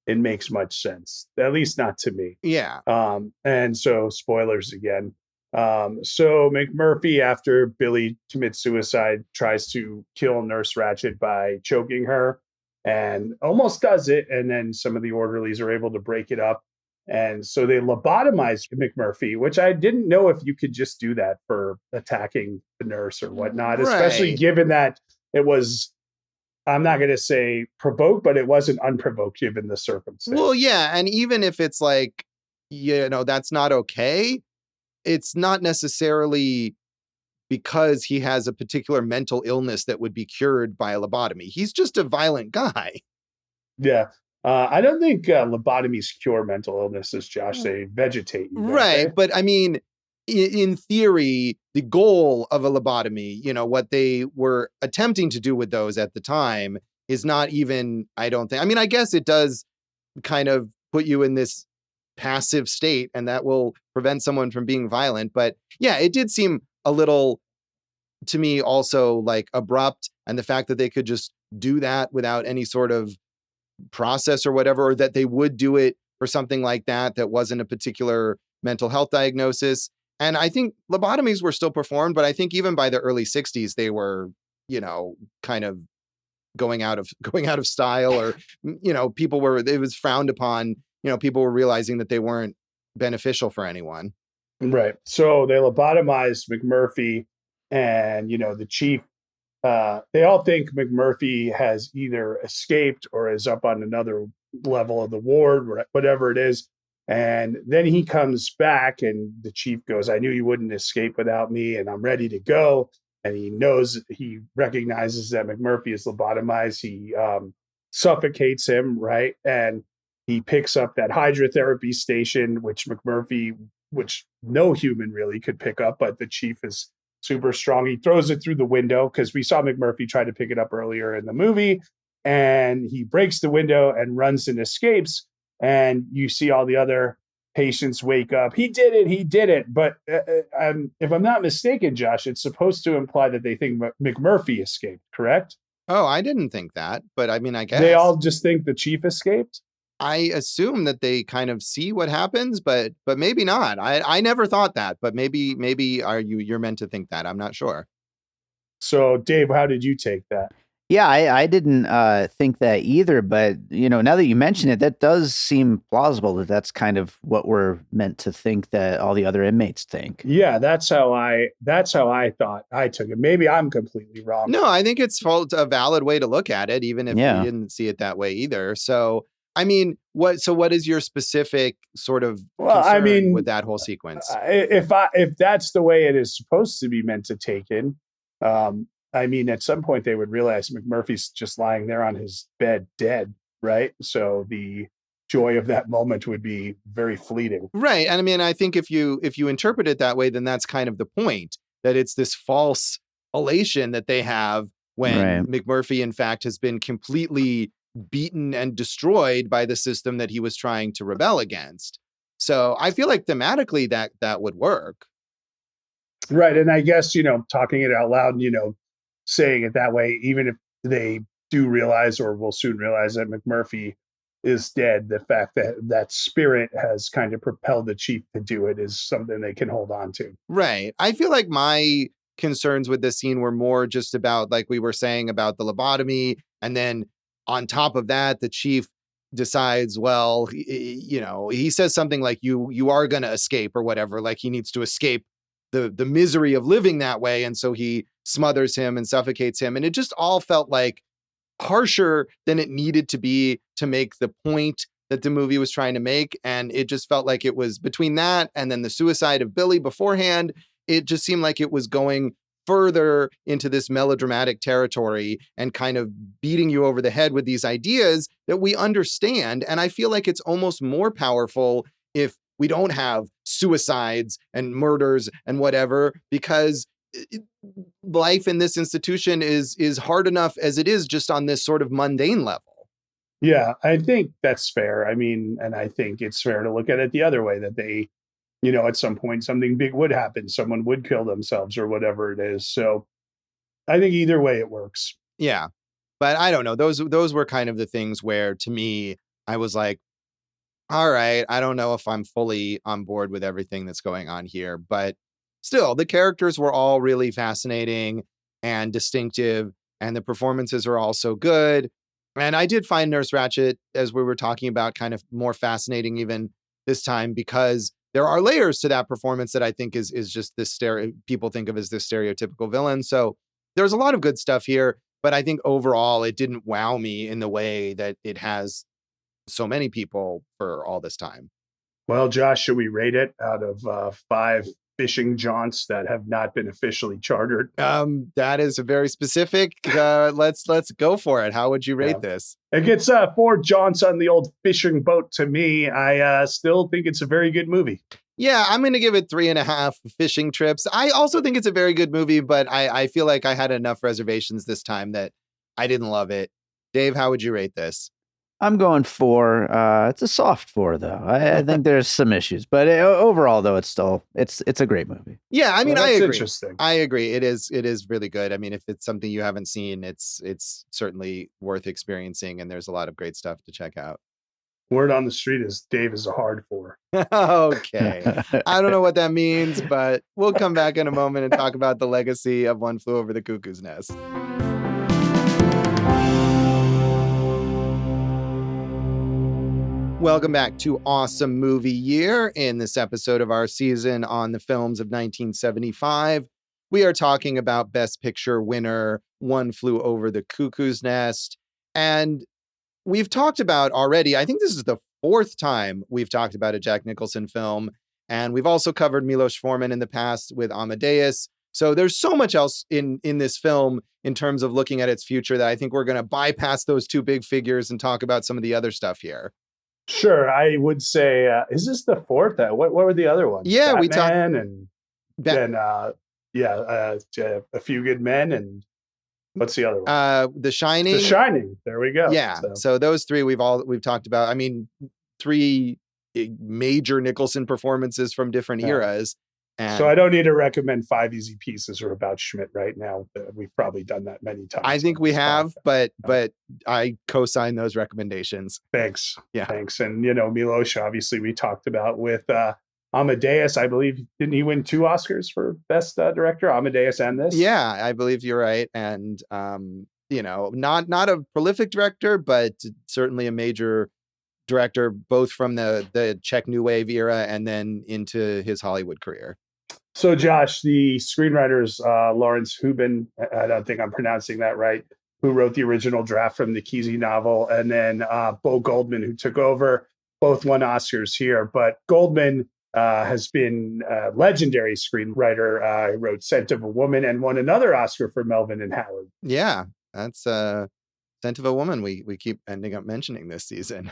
it makes much sense. At least not to me. Yeah. And so, spoilers again. So McMurphy, after Billy commits suicide, tries to kill Nurse Ratched by choking her, and almost does it. And then some of the orderlies are able to break it up. And so they lobotomize McMurphy, which I didn't know if you could just do that for attacking the nurse or whatnot, especially Right. given that it was, I'm not going to say provoked, but it wasn't unprovoked given the circumstance. Well, yeah. And even if it's like, that's not okay, it's not necessarily because he has a particular mental illness that would be cured by a lobotomy. He's just a violent guy. Yeah. I don't think lobotomies cure mental illnesses, Josh. They vegetate you, don't Right. they? But I mean, in theory, the goal of a lobotomy, what they were attempting to do with those at the time is not even, I don't think, I mean, I guess it does kind of put you in this passive state, and that will prevent someone from being violent. But yeah, it did seem a little, to me, also like abrupt. And the fact that they could just do that without any sort of process or whatever, or that they would do it for something like that wasn't a particular mental health diagnosis. And I think lobotomies were still performed, but I think even by the early 60s, they were, kind of going out of style, or, it was frowned upon. People were realizing that they weren't beneficial for anyone. Right. So they lobotomize McMurphy, and, the chief, they all think McMurphy has either escaped or is up on another level of the ward, whatever it is. And then he comes back, and the chief goes, "I knew you wouldn't escape without me, and I'm ready to go." And he recognizes that McMurphy is lobotomized. He suffocates him, right? And he picks up that hydrotherapy station, which no human really could pick up, but the chief is super strong. He throws it through the window, because we saw McMurphy try to pick it up earlier in the movie, and he breaks the window and runs and escapes. And you see all the other patients wake up. He did it. But if I'm not mistaken, Josh, it's supposed to imply that they think McMurphy escaped, correct? Oh, I didn't think that, but I mean, I guess They all just think the chief escaped. I assume that they kind of see what happens, but maybe not. I never thought that, but maybe you're meant to think that. I'm not sure. So, Dave, how did you take that? Yeah, I didn't think that either, but now that you mention it, that does seem plausible that that's kind of what we're meant to think that all the other inmates think. Yeah, that's how I thought I took it. Maybe I'm completely wrong. No, I think it's a valid way to look at it, even if we didn't see it that way either. So, I mean, what is your specific sort of concern with that whole sequence? If that's the way it is supposed to be meant to take in, at some point they would realize McMurphy's just lying there on his bed dead, right? So the joy of that moment would be very fleeting. Right. And I mean, I think if you interpret it that way, then that's kind of the point, that it's this false elation that they have when McMurphy, in fact, has been completely beaten and destroyed by the system that he was trying to rebel against. So I feel like thematically that would work. Right. And I guess, talking it out loud, saying it that way, even if they do realize, or will soon realize, that McMurphy is dead, the fact that spirit has kind of propelled the chief to do it is something they can hold on to. Right. I feel like my concerns with this scene were more just about, like we were saying, about the lobotomy. And then on top of that, the chief decides, well, he says something like, you are going to escape or whatever, like he needs to escape the misery of living that way. And so he smothers him and suffocates him. And it just all felt like harsher than it needed to be to make the point that the movie was trying to make. And it just felt like it was between that and then the suicide of Billy beforehand, it just seemed like it was going further into this melodramatic territory and kind of beating you over the head with these ideas that we understand. And I feel like it's almost more powerful if we don't have suicides and murders and whatever, because life in this institution is hard enough as it is, just on this sort of mundane level. Yeah, I think that's fair. I mean, and I think it's fair to look at it the other way, that they, at some point something big would happen. Someone would kill themselves or whatever it is. So I think either way it works. Yeah. But I don't know. Those were kind of the things where, to me, I was like, all right, I don't know if I'm fully on board with everything that's going on here, but still, the characters were all really fascinating and distinctive, and the performances are all so good. And I did find Nurse Ratched, as we were talking about, kind of more fascinating even this time, because there are layers to that performance that I think is just this people think of as this stereotypical villain. So there's a lot of good stuff here, but I think overall it didn't wow me in the way that it has so many people for all this time. Well, Josh, should we rate it out of 5 fishing jaunts that have not been officially chartered? That is a very specific. Let's go for it. How would you rate this? It gets 4 jaunts on the old fishing boat to me. I still think it's a very good movie. Yeah, I'm going to give it 3.5 fishing trips. I also think it's a very good movie, but I feel like I had enough reservations this time that I didn't love it. Dave, how would you rate this? I'm going 4. It's a soft 4, though. I think there's some issues, but overall, though, it's a great movie. Yeah, I mean, Well, I agree. Interesting. I agree. It is really good. I mean, if it's something you haven't seen, it's certainly worth experiencing, and there's a lot of great stuff to check out. Word on the street is Dave is a hard 4. Okay. I don't know what that means, but we'll come back in a moment and talk about the legacy of One Flew Over the Cuckoo's Nest. Welcome back to Awesome Movie Year. In this episode of our season on the films of 1975, we are talking about Best Picture winner One Flew Over the Cuckoo's Nest. And we've talked about already, I think this is the 4th time we've talked about a Jack Nicholson film. And we've also covered Milos Forman in the past with Amadeus. So there's so much else in this film in terms of looking at its future that I think we're going to bypass those 2 big figures and talk about some of the other stuff here. Sure, I would say, is this the 4th? What were the other ones? Yeah, Batman we talked, and then A Few Good Men, and what's the other one? The Shining. The Shining. There we go. Yeah. So those 3 we've talked about. I mean, 3 major Nicholson performances from different eras. And so I don't need to recommend 5 Easy Pieces or About Schmidt right now. We've probably done that many times. I think we have, but I co-sign those recommendations. Thanks. Yeah. Thanks. And, Milos, obviously, we talked about with Amadeus. I believe, didn't he win 2 Oscars for Best Director, Amadeus and this? Yeah, I believe you're right. And, not a prolific director, but certainly a major director, both from the Czech New Wave era and then into his Hollywood career. So, Josh, the screenwriters, Lawrence Hubin, I don't think I'm pronouncing that right, who wrote the original draft from the Kesey novel, and then Bo Goldman, who took over, both won Oscars here. But Goldman has been a legendary screenwriter. He wrote Scent of a Woman and won another Oscar for Melvin and Howard. Yeah, that's Scent of a Woman we keep ending up mentioning this season.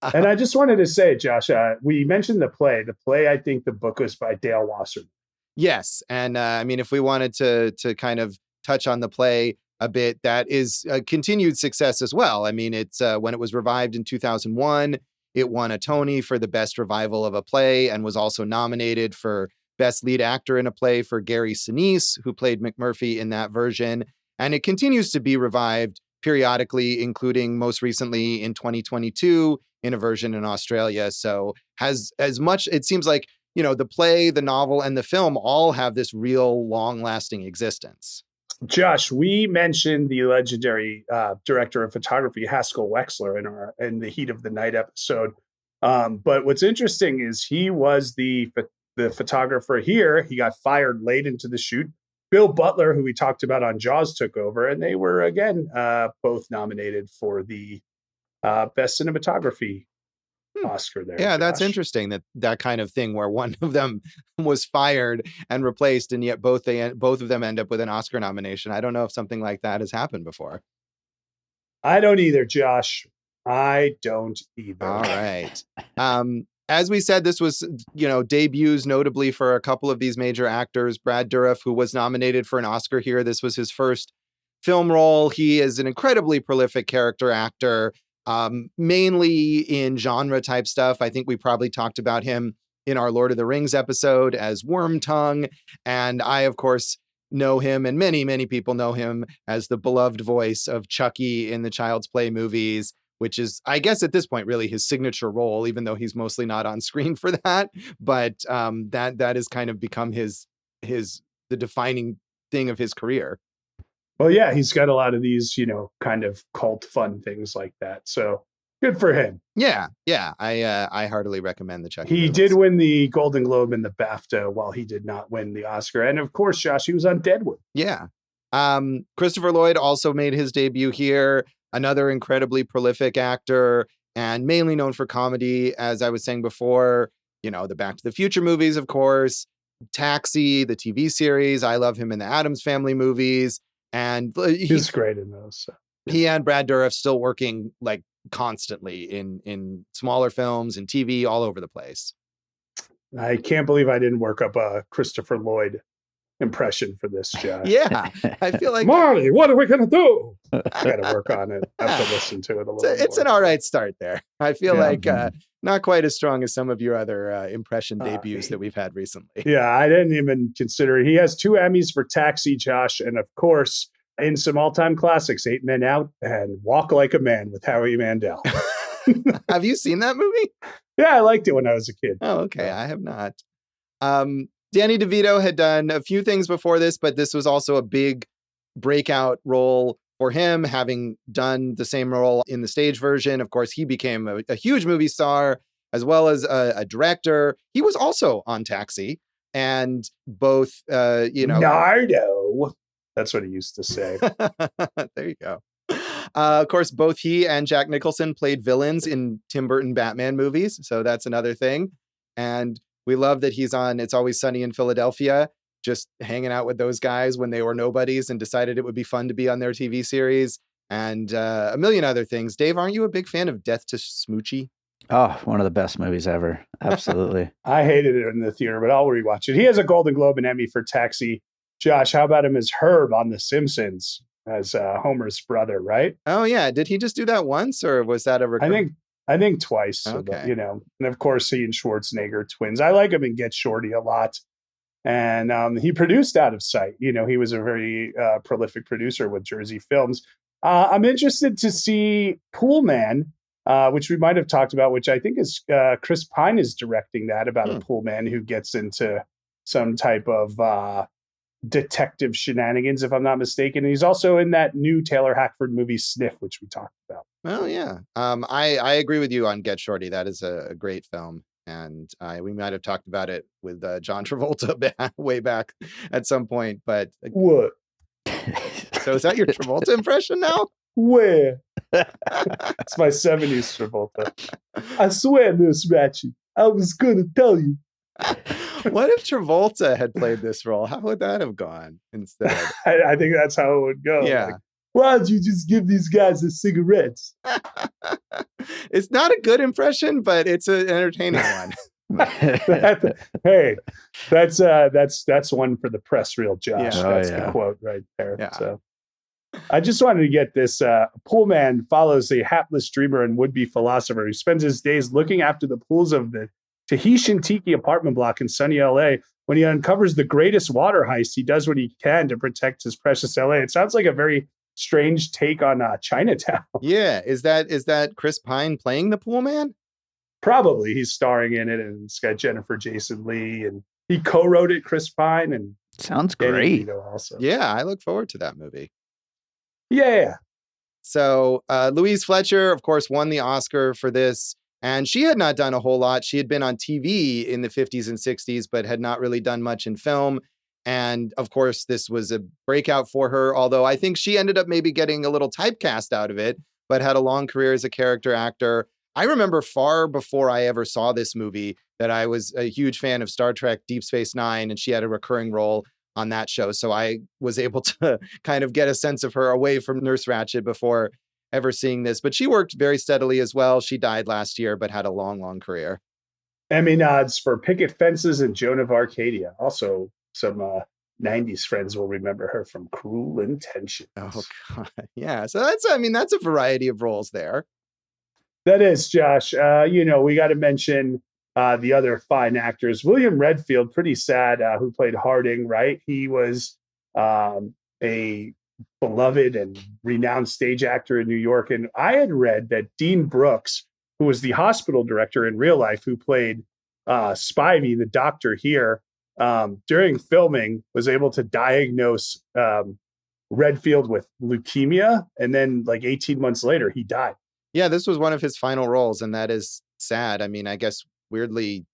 And I just wanted to say, Josh, we mentioned the play. The play, I think the book was by Dale Wasserman. Yes. And I mean, if we wanted to kind of touch on the play a bit, that is a continued success as well. I mean, it's when it was revived in 2001, it won a Tony for the best revival of a play and was also nominated for Best Lead Actor in a Play for Gary Sinise, who played McMurphy in that version. And it continues to be revived periodically, including most recently in 2022 in a version in Australia. So has as much, it seems like, the play, the novel, and the film all have this real long-lasting existence. Josh, we mentioned the legendary director of photography, Haskell Wexler, in the Heat of the Night episode. But what's interesting is he was the photographer here. He got fired late into the shoot. Bill Butler, who we talked about on Jaws, took over, and they were, again, both nominated for the Best Cinematography Oscar there. Yeah, Josh. That's interesting, that kind of thing where one of them was fired and replaced, and yet both of them end up with an Oscar nomination. I don't know if something like that has happened before. I don't either, Josh. I don't either. All right. As we said, this was, debuts notably for a couple of these major actors. Brad Dourif, who was nominated for an Oscar here. This was his first film role. He is an incredibly prolific character actor. mainly in genre type stuff. I think we probably talked about him in our Lord of the Rings episode as Wormtongue. And I, of course, know him, and many, many people know him as the beloved voice of Chucky in the Child's Play movies, which is, I guess, at this point, really his signature role, even though he's mostly not on screen for that. But that has kind of become the defining thing of his career. Well, yeah, he's got a lot of these, kind of cult fun things like that. So good for him. Yeah. I heartily recommend the Chucky He movies. did win the Golden Globe and the BAFTA, while he did not win the Oscar. And of course, Josh, he was on Deadwood. Yeah. Christopher Lloyd also made his debut here. Another incredibly prolific actor, and mainly known for comedy, as I was saying before. The Back to the Future movies, of course. Taxi, the TV series. I love him in the Addams Family movies. And he's great in those. So. He and Brad Dourif still working like constantly in smaller films and TV all over the place. I can't believe I didn't work up a Christopher Lloyd impression for this, Josh. Yeah, I feel like Marty, what are we gonna do? I got to work on it. I have to listen to it a little. It's an all right start there. I feel like not quite as strong as some of your other impression debuts that we've had recently. Yeah, I didn't even consider it. He has 2 Emmys for Taxi, Josh, and of course, in some all-time classics, 8 Men Out and Walk Like a Man with Howie Mandel. Have you seen that movie? Yeah, I liked it when I was a kid. Oh, okay. I have not. Danny DeVito had done a few things before this, but this was also a big breakout role for him, having done the same role in the stage version. Of course, he became a huge movie star, as well as a director. He was also on Taxi, and both, Nardo. That's what he used to say. There you go. Of course, both he and Jack Nicholson played villains in Tim Burton Batman movies. So that's another thing. And we love that he's on It's Always Sunny in Philadelphia, just hanging out with those guys when they were nobodies and decided it would be fun to be on their TV series, and a million other things. Dave, aren't you a big fan of Death to Smoochie? Oh, one of the best movies ever. Absolutely. I hated it in the theater, but I'll rewatch it. He has a Golden Globe and Emmy for Taxi. Josh, how about him as Herb on The Simpsons as Homer's brother, right? Oh, yeah. Did he just do that once, or was that a recurring? I think twice. Okay. So that, and of course, he and Schwarzenegger twins. I like him in Get Shorty a lot. And he produced Out of Sight. He was a very prolific producer with Jersey Films. I'm interested to see Pool Man, which we might have talked about, which I think is Chris Pine is directing that, about a pool man who gets into some type of detective shenanigans, if I'm not mistaken. And he's also in that new Taylor Hackford movie Sniff, which we talked about. Oh, yeah. I agree with you on Get Shorty. That is a great film. And we might have talked about it with John Travolta way back at some point. But what? So is that your Travolta impression now? Where? It's my 70s Travolta. I swear, Miss Ratchet, I was going to tell you. What if Travolta had played this role? How would that have gone instead? I think that's how it would go. Yeah. Like, why don't you just give these guys the cigarettes? It's not a good impression, but it's an entertaining one. Hey, that's one for the press reel, Josh. Yeah. That's the quote right there. Yeah. So I just wanted to get this. Pool man follows a hapless dreamer and would-be philosopher who spends his days looking after the pools of the Tahitian Tiki apartment block in sunny LA. When he uncovers the greatest water heist, he does what he can to protect his precious LA. It sounds like a very strange take on Chinatown. Yeah. Is that Chris Pine playing the pool man? Probably. He's starring in it, and it's got Jennifer Jason Leigh, and he co-wrote it, Chris Pine, and sounds Danny great. DeVito also. Yeah, I look forward to that movie. Yeah. So Louise Fletcher, of course, won the Oscar for this. And she had not done a whole lot. She had been on TV in the 50s and 60s, but had not really done much in film. And of course, this was a breakout for her, although I think she ended up maybe getting a little typecast out of it, but had a long career as a character actor. I remember far before I ever saw this movie that I was a huge fan of Star Trek Deep Space Nine, and she had a recurring role on that show. So I was able to kind of get a sense of her away from Nurse Ratched before ever seeing this. But she worked very steadily as well. She died last year, but had a long, long career. Emmy nods for Picket Fences and Joan of Arcadia. Also, some 90s friends will remember her from Cruel Intentions. Oh, God. Yeah. So that's a variety of roles there. That is, Josh. We got to mention the other fine actors. William Redfield, pretty sad, who played Harding, right? He was a beloved and renowned stage actor in New York. And I had read that Dean Brooks, who was the hospital director in real life, who played Spivey, the doctor here, during filming, was able to diagnose Redfield with leukemia. And then, like 18 months later, he died. Yeah, this was one of his final roles, and that is sad. I mean, I guess weirdly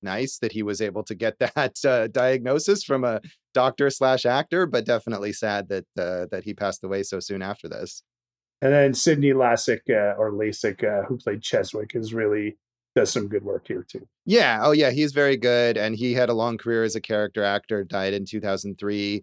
nice that he was able to get that diagnosis from a doctor/actor, but definitely sad that he passed away so soon after this. And then Sydney Lassick, who played Cheswick, does some good work here too. Yeah, oh yeah, he's very good, and he had a long career as a character actor. Died in 2003,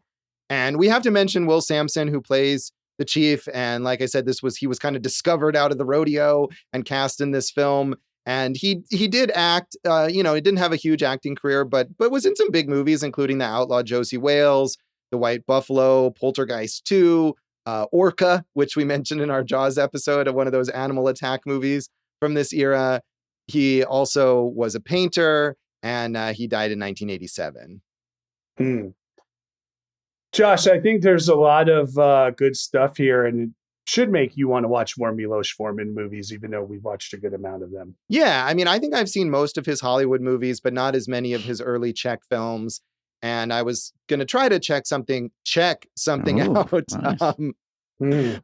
and we have to mention Will Sampson, who plays the chief. And like I said, he was kind of discovered out of the rodeo and cast in this film. And he did act, he didn't have a huge acting career, but was in some big movies, including The Outlaw Josie Wales, The White Buffalo, Poltergeist 2, Orca, which we mentioned in our Jaws episode, of one of those animal attack movies from this era. He also was a painter, and he died in 1987. Josh, I think there's a lot of good stuff here, and it should make you want to watch more Milos Forman movies, even though we've watched a good amount of them. Yeah, I mean, I think I've seen most of his Hollywood movies, but not as many of his early Czech films. And I was going to try to check something out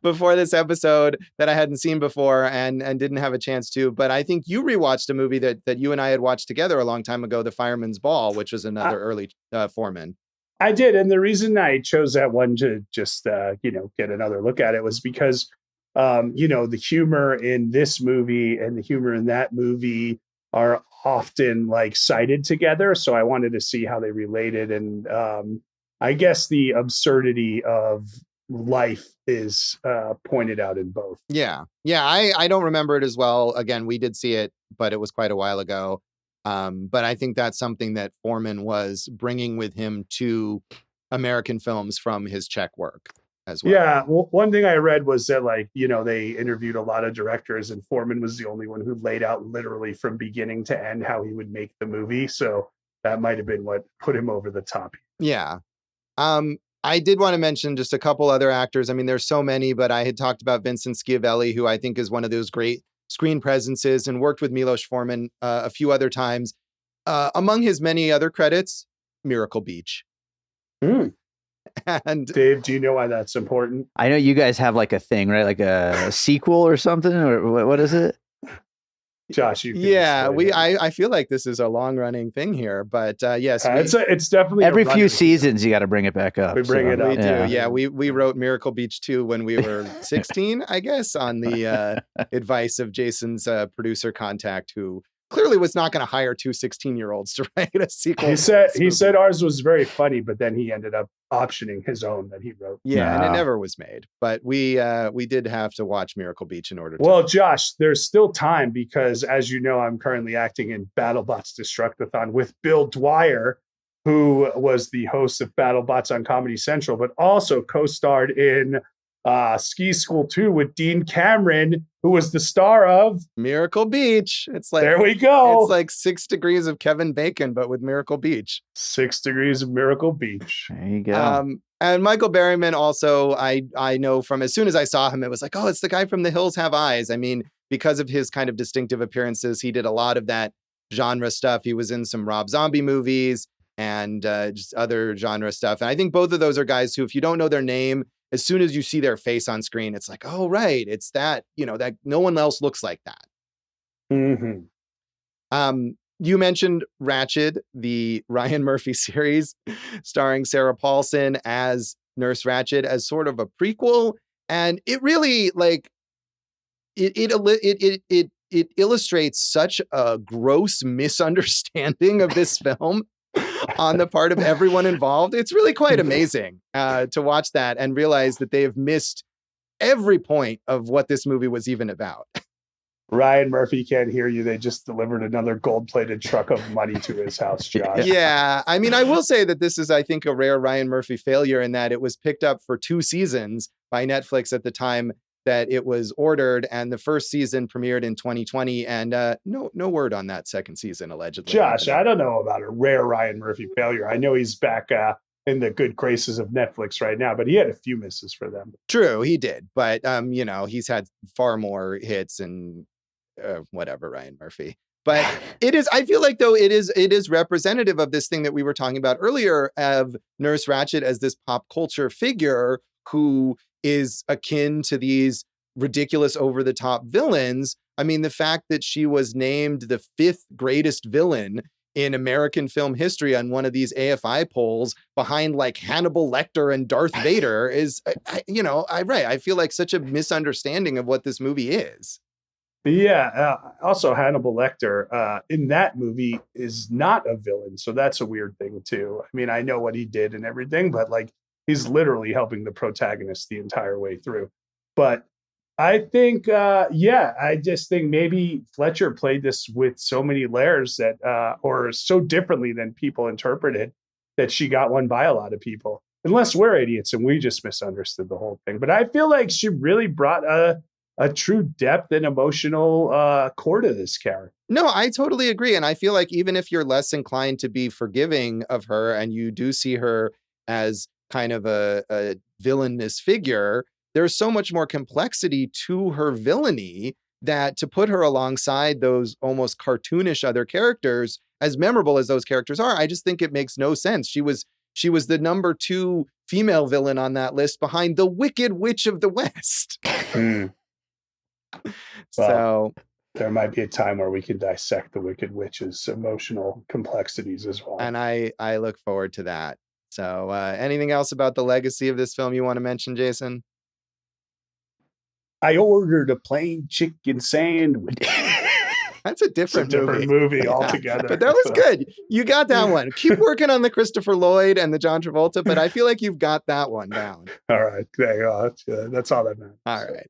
before this episode that I hadn't seen before and didn't have a chance to. But I think you rewatched a movie that you and I had watched together a long time ago, The Fireman's Ball, which was another early Forman. I did. And the reason I chose that one to just, get another look at it was because, the humor in this movie and the humor in that movie are often like cited together. So I wanted to see how they related. And I guess the absurdity of life is pointed out in both. Yeah. I don't remember it as well. Again, we did see it, but it was quite a while ago. But I think that's something that Forman was bringing with him to American films from his Czech work as well. Yeah. Well, one thing I read was that, they interviewed a lot of directors, and Forman was the only one who laid out literally from beginning to end how he would make the movie. So that might have been what put him over the top. Yeah. I did want to mention just a couple other actors. I mean, there's so many, but I had talked about Vincent Schiavelli, who I think is one of those great screen presences, and worked with Milos Forman a few other times. Among his many other credits, Miracle Beach. And Dave, do you know why that's important? I know you guys have like a thing, right? Like a sequel or something, or what is it? Josh, you can I feel like this is a long running thing here, but yes, it's definitely every few seasons you got to bring it back up. We bring it up. We do. Yeah, we wrote Miracle Beach 2 when we were 16, I guess, on the advice of Jason's producer contact, who clearly was not going to hire two 16-year-olds to write a sequel. He said ours was very funny, but then he ended up optioning his own that he wrote. Yeah, and it never was made. But we did have to watch Miracle Beach in order to. Well, Josh, there's still time because, as you know, I'm currently acting in BattleBots Destructathon with Bill Dwyer, who was the host of BattleBots on Comedy Central, but also co-starred in Ski School 2 with Dean Cameron, who was the star of Miracle Beach. It's like, there we go. It's like 6 degrees of Kevin Bacon, but with Miracle Beach. 6 degrees of Miracle Beach. There you go. And Michael Berryman also, I know from as soon as I saw him, it was like, oh, it's the guy from The Hills Have Eyes. I mean, because of his kind of distinctive appearances, he did a lot of that genre stuff. He was in some Rob Zombie movies and just other genre stuff. And I think both of those are guys who, if you don't know their name, as soon as you see their face on screen, it's like, oh, right. It's that, that no one else looks like that. Mm-hmm. You mentioned Ratched, the Ryan Murphy series starring Sarah Paulson as Nurse Ratched, as sort of a prequel. And it really it illustrates such a gross misunderstanding of this film on the part of everyone involved. It's really quite amazing to watch that and realize that they have missed every point of what this movie was even about. Ryan Murphy can't hear you. They just delivered another gold-plated truck of money to his house, Josh. Yeah. I mean, I will say that this is, I think, a rare Ryan Murphy failure in that it was picked up for 2 seasons by Netflix at the time that it was ordered, and the first season premiered in 2020, and no word on that second season allegedly. Josh, I don't know about a rare Ryan Murphy failure. I know he's back in the good graces of Netflix right now, but he had a few misses for them. True, he did, but he's had far more hits and whatever, Ryan Murphy. But I feel like though it is representative of this thing that we were talking about earlier of Nurse Ratched as this pop culture figure who is akin to these ridiculous over the top villains. I mean, the fact that she was named the 5th greatest villain in American film history on one of these AFI polls behind like Hannibal Lecter and Darth Vader is, I feel like such a misunderstanding of what this movie is. Yeah. Also, Hannibal Lecter in that movie is not a villain. So that's a weird thing, too. I mean, I know what he did and everything, but like he's literally helping the protagonist the entire way through. But I think, I just think maybe Fletcher played this with so many layers that, or so differently than people interpret it, that she got one by a lot of people. Unless we're idiots and we just misunderstood the whole thing. But I feel like she really brought a true depth and emotional core to this character. No, I totally agree. And I feel like even if you're less inclined to be forgiving of her and you do see her as kind of a villainous figure, there's so much more complexity to her villainy that to put her alongside those almost cartoonish other characters, as memorable as those characters are, I just think it makes no sense. She was the number 2 female villain on that list behind the Wicked Witch of the West. So there might be a time where we can dissect the Wicked Witch's emotional complexities as well. And I look forward to that. So anything else about the legacy of this film you want to mention, Jason? I ordered a plain chicken sandwich. That's a different movie altogether. But that was good. You got that one. Keep working on the Christopher Lloyd and the John Travolta, but I feel like you've got that one down. All right. That's all that matters. All right.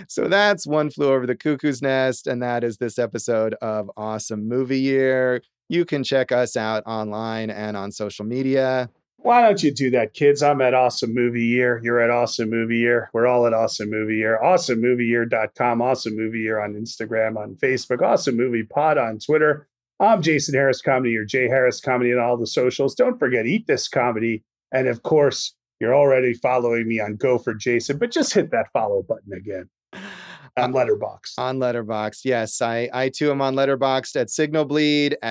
So that's One Flew Over the Cuckoo's Nest, and that is this episode of Awesome Movie Year. You can check us out online and on social media. Why don't you do that, kids? I'm at Awesome Movie Year. You're at Awesome Movie Year. We're all at Awesome Movie Year. AwesomeMovieYear.com. Awesome Movie Year on Instagram, on Facebook. Awesome Movie Pod on Twitter. I'm Jason Harris Comedy, or Jay Harris Comedy on all the socials. Don't forget, Eat This Comedy. And of course, you're already following me on Go for Jason, but just hit that follow button again. On Letterboxd. On Letterboxd, yes. I too am on Letterboxd at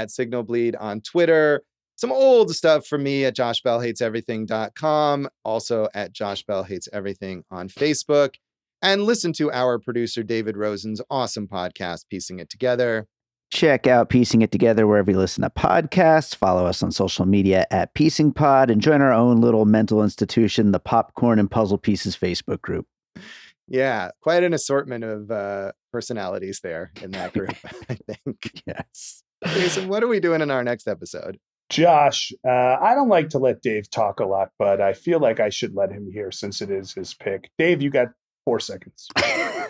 Signalbleed on Twitter. Some old stuff from me at joshbellhateseverything.com, also at Josh Bell Hates Everything on Facebook. And listen to our producer David Rosen's awesome podcast, Piecing It Together. Check out Piecing It Together wherever you listen to podcasts. Follow us on social media at Piecing Pod and join our own little mental institution, the Popcorn and Puzzle Pieces Facebook group. Yeah, quite an assortment of personalities there in that group, I think. Yes. Jason, what are we doing in our next episode? Josh, I don't like to let Dave talk a lot, but I feel like I should let him hear since it is his pick. Dave, you got 4 seconds. I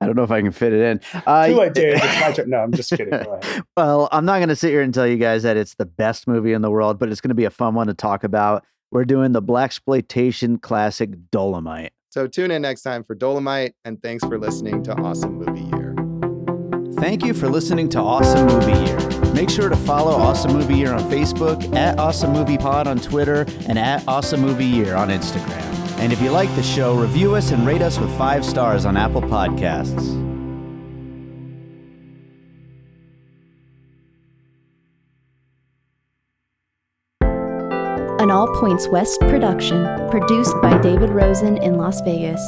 don't know if I can fit it in. Too late, Dave. It's my turn. No, I'm just kidding. Go ahead. Well, I'm not going to sit here and tell you guys that it's the best movie in the world, but it's going to be a fun one to talk about. We're doing the Blaxploitation classic Dolemite. So tune in next time for Dolemite, and thanks for listening to Awesome Movie Year. Thank you for listening to Awesome Movie Year. Make sure to follow Awesome Movie Year on Facebook, at Awesome Movie Pod on Twitter, and at Awesome Movie Year on Instagram. And if you like the show, review us and rate us with 5 stars on Apple Podcasts. An All Points West production, produced by David Rosen in Las Vegas.